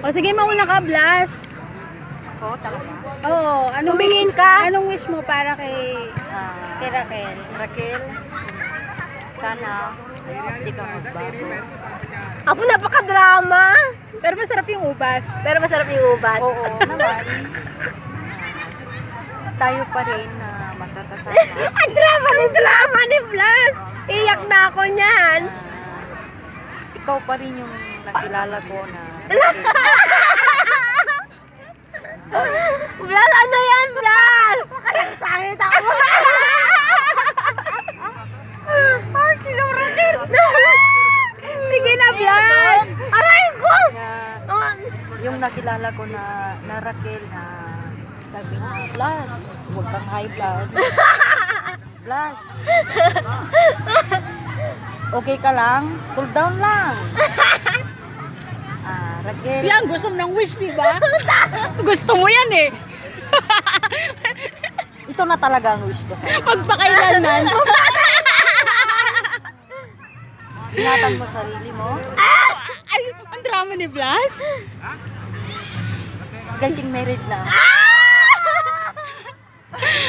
O sige, mauna ka, Blush. Ako, talaga. Oo, Tumingin ka. Anong wish mo para kay Raquel? Raquel, sana hindi ka magbago. Ako napaka-drama. Pero masarap yung ubas. Pero masarap yung ubas. Oo naman. Tayo pa rin na magkakasama. Ang drama ni Blas. Iyak na ako niyan. Ikaw pa rin yung nakilala ko na Blas, ano yan, Blas? Makakasangit ako. Ay, kinuratin. Sige na, Blas. Aray ko. na yung nakilala ko na Raquel na sabi na, Blas, huwag kang high blood. Blas, okay ka lang? Cool down lang. Raquel. Yan, gusto mo ng wish, di ba? Gusto mo yan eh. Ito na talaga ang wish ko sa'yo. Magpakailanman. Ingatan mo sarili mo. Ay, ang drama ni Blas. Getting married na.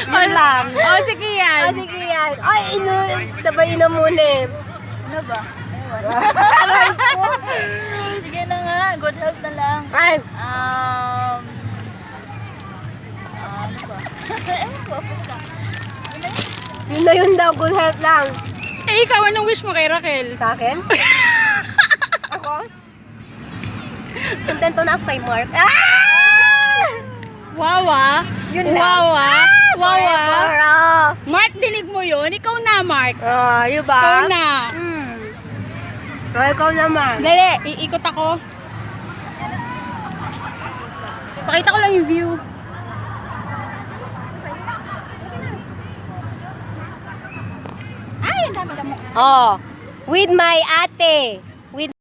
Yun lang. O, sige yan. Sige yan. Ay, sabay na muna eh. Ano ba? Aray ko. Sige na nga, good health na lang. Ay, Ano ba? yun na yun daw. Good health lang. Eh, ikaw, anong wish mo kay Raquel? Sa akin? Ako? Contento na ako kay Mark. Wawa. Yun lang. Wawa. Wawa. Forever. Mark, dinig mo yun? Ikaw na, Mark. Yun ba? Ikaw na. Ikaw naman. Dali, iikot ako. Pakita ko lang yung view. Oh, with my ate. With